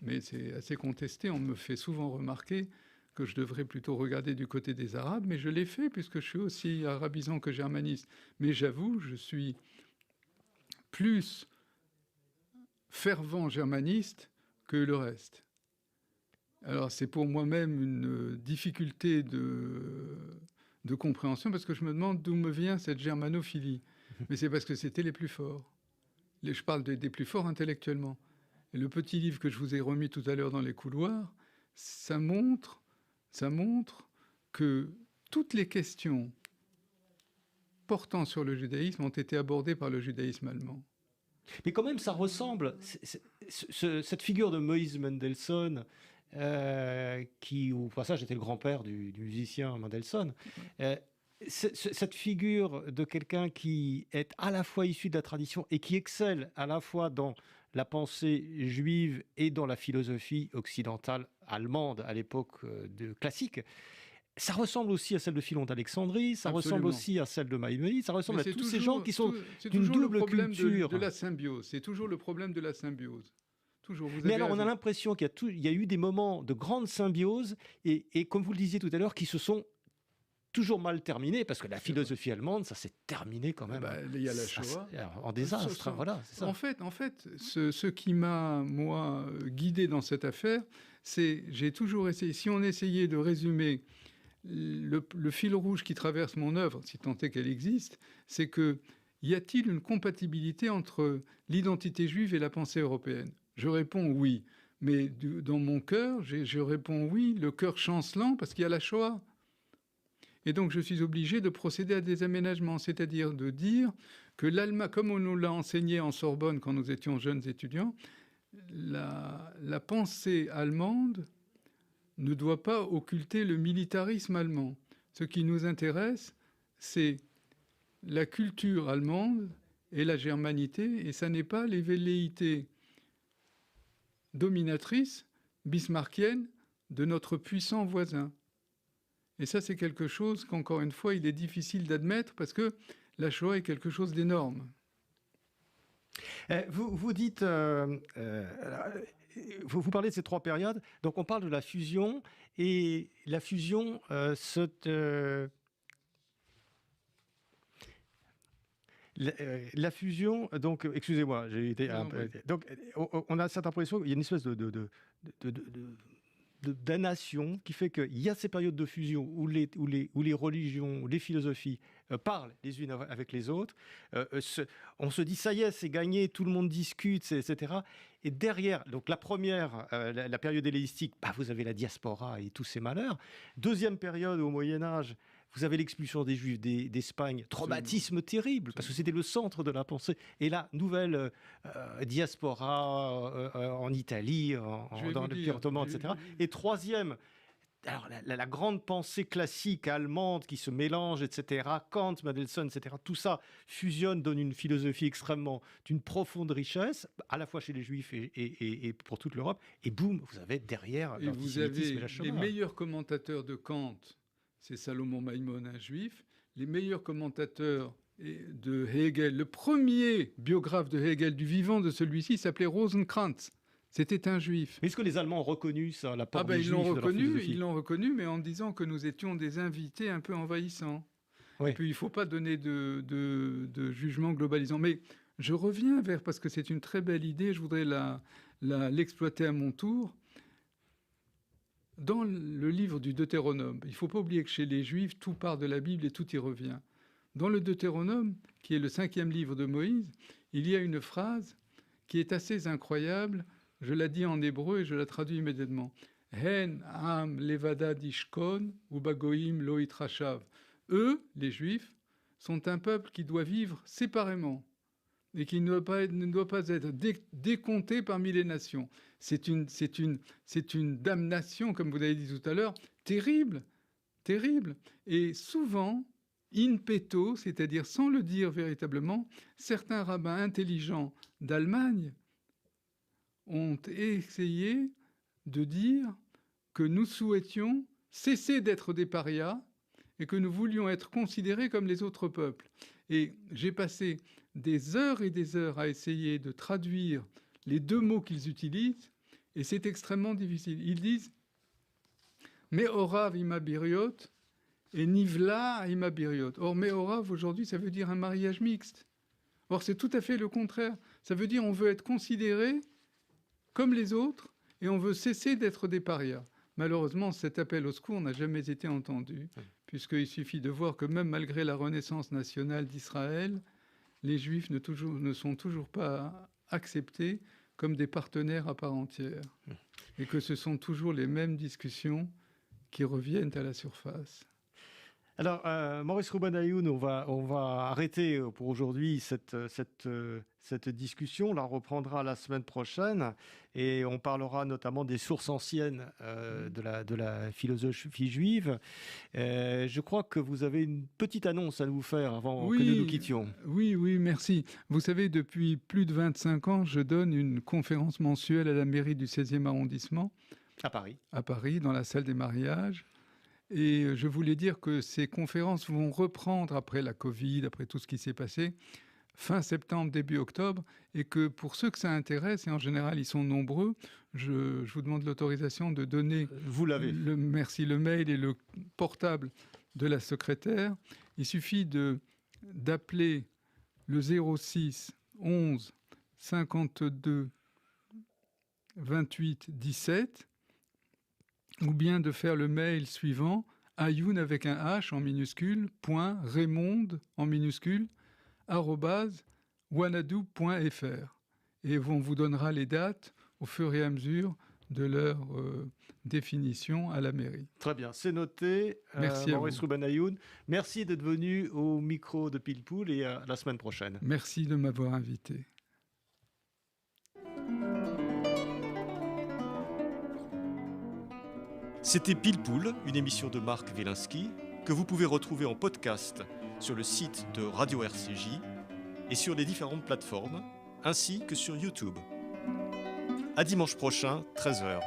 [SPEAKER 2] Mais c'est assez contesté. On me fait souvent remarquer que je devrais plutôt regarder du côté des Arabes, mais je l'ai fait puisque je suis aussi arabisant que germaniste. Mais j'avoue, je suis plus fervent germaniste que le reste. Alors c'est pour moi-même une difficulté de compréhension parce que je me demande d'où me vient cette germanophilie. Mais c'est parce que c'était les plus forts. Je parle des plus forts intellectuellement. Et le petit livre que je vous ai remis tout à l'heure dans les couloirs, ça montre que toutes les questions portant sur le judaïsme ont été abordées par le judaïsme allemand.
[SPEAKER 1] Mais quand même, ça ressemble. Cette figure de Moïse Mendelssohn, qui, au passage, était le grand-père du musicien Mendelssohn, cette figure de quelqu'un qui est à la fois issu de la tradition et qui excelle à la fois dans la pensée juive et dans la philosophie occidentale allemande à l'époque classique, ça ressemble aussi à celle de Philon d'Alexandrie, ça ressemble aussi à celle de Maïmonide, ça ressemble à tous ces gens qui sont d'une double culture.
[SPEAKER 2] De la symbiose. C'est toujours le problème de la symbiose. Toujours.
[SPEAKER 1] Mais alors, on a l'impression qu'il y a eu des moments de grande symbiose et comme vous le disiez tout à l'heure, qui se sont toujours mal terminés, parce que la philosophie allemande, ça s'est terminé quand même.
[SPEAKER 2] Il y a la Shoah.
[SPEAKER 1] En désastre, voilà, c'est ça.
[SPEAKER 2] En fait, ce qui m'a, moi, guidé dans cette affaire, c'est j'ai toujours essayé, si on essayait de résumer le fil rouge qui traverse mon œuvre, si tant est qu'elle existe, c'est que y a-t-il une compatibilité entre l'identité juive et la pensée européenne? Je réponds oui. Mais dans mon cœur, je réponds oui, le cœur chancelant, parce qu'il y a la Shoah. Et donc, je suis obligé de procéder à des aménagements, c'est-à-dire de dire que l'Allemagne, comme on nous l'a enseigné en Sorbonne quand nous étions jeunes étudiants, la pensée allemande ne doit pas occulter le militarisme allemand. Ce qui nous intéresse, c'est la culture allemande et la germanité, et ça n'est pas les velléités dominatrices, bismarckiennes, de notre puissant voisin. Et ça, c'est quelque chose qu'encore une fois, il est difficile d'admettre parce que la Shoah est quelque chose d'énorme.
[SPEAKER 1] Vous dites, vous parlez de ces trois périodes, donc on parle de la fusion, et la fusion, la fusion, donc, excusez-moi, j'ai été donc, on a cette impression qu'il y a une espèce de nation qui fait qu'il y a ces périodes de fusion où les religions, où les philosophies parlent les unes avec les autres. On se dit, ça y est, c'est gagné, tout le monde discute, etc. Et derrière, donc la première, la période hellénistique, vous avez la diaspora et tous ces malheurs. Deuxième période, au Moyen-Âge, vous avez l'expulsion des Juifs d'Espagne, traumatisme terrible, parce que c'était le centre de la pensée. Et là, nouvelle diaspora en Italie, dans l'Empire ottoman, etc. Et troisième, alors la grande pensée classique allemande qui se mélange, etc., Kant, Mendelssohn, etc., tout ça fusionne, donne une philosophie extrêmement d'une profonde richesse, à la fois chez les Juifs et pour toute l'Europe. Et boum, vous avez derrière l'antisémitisme et la Shoah.
[SPEAKER 2] Les meilleurs commentateurs de Kant, c'est Salomon Maïmon, un juif. Les meilleurs commentateurs de Hegel, le premier biographe de Hegel, du vivant de celui-ci, s'appelait Rosenkrantz. C'était un juif.
[SPEAKER 1] Est-ce que les Allemands ont reconnu ça, l'apport des Juifs de leur philosophie ?
[SPEAKER 2] Ils l'ont reconnu, mais en disant que nous étions des invités un peu envahissants. Oui. Et puis, il ne faut pas donner de jugement globalisant. Mais je reviens parce que c'est une très belle idée, je voudrais l'exploiter à mon tour. Dans le livre du Deutéronome, il ne faut pas oublier que chez les Juifs, tout part de la Bible et tout y revient. Dans le Deutéronome, qui est le 5e livre de Moïse, il y a une phrase qui est assez incroyable. Je la dis en hébreu et je la traduis immédiatement. Hen am levada dishkon ubagoim lo itrashav. Eux, les Juifs, sont un peuple qui doit vivre séparément et qui ne doit pas être décompté parmi les nations. C'est une damnation, comme vous l'avez dit tout à l'heure, terrible, terrible. Et souvent, in petto, c'est-à-dire sans le dire véritablement, certains rabbins intelligents d'Allemagne ont essayé de dire que nous souhaitions cesser d'être des parias et que nous voulions être considérés comme les autres peuples. Et j'ai passé des heures et des heures à essayer de traduire les deux mots qu'ils utilisent, et c'est extrêmement difficile. Ils disent « Me'orav imabiriot » et « Nivla imabiriot ». Or, Me'orav, aujourd'hui, ça veut dire un mariage mixte. Or, c'est tout à fait le contraire. Ça veut dire on veut être considéré comme les autres, et on veut cesser d'être des parias. Malheureusement, cet appel au secours n'a jamais été entendu, puisqu'il suffit de voir que même malgré la renaissance nationale d'Israël, les Juifs ne sont toujours pas acceptés comme des partenaires à part entière, et que ce sont toujours les mêmes discussions qui reviennent à la surface.
[SPEAKER 1] Alors, Maurice Rouben-Ayoun, on va arrêter pour aujourd'hui cette discussion. On la reprendra la semaine prochaine et on parlera notamment des sources anciennes de la philosophie juive. Je crois que vous avez une petite annonce à nous faire avant que nous nous quittions.
[SPEAKER 2] Oui, merci. Vous savez, depuis plus de 25 ans, je donne une conférence mensuelle à la mairie du 16e arrondissement.
[SPEAKER 1] À Paris.
[SPEAKER 2] À Paris, dans la salle des mariages. Et je voulais dire que ces conférences vont reprendre après la Covid, après tout ce qui s'est passé, fin septembre, début octobre, et que pour ceux que ça intéresse, et en général ils sont nombreux, je vous demande l'autorisation de donner le mail et le portable de la secrétaire. Il suffit d'appeler le 06 11 52 28 17 ou bien de faire le mail suivant, ayoun avec un H en minuscule, .Raymond en minuscule, @wanadoo.fr. Et on vous donnera les dates au fur et à mesure de leur définition à la mairie.
[SPEAKER 1] Très bien, c'est noté.
[SPEAKER 2] Merci
[SPEAKER 1] Maurice Rouben-Ayoun. Merci d'être venu au micro de Pile Poule et à la semaine prochaine.
[SPEAKER 2] Merci de m'avoir invité.
[SPEAKER 1] C'était Pile Poule, une émission de Marc Wielinski, que vous pouvez retrouver en podcast sur le site de Radio RCJ et sur les différentes plateformes, ainsi que sur YouTube. À dimanche prochain, 13h.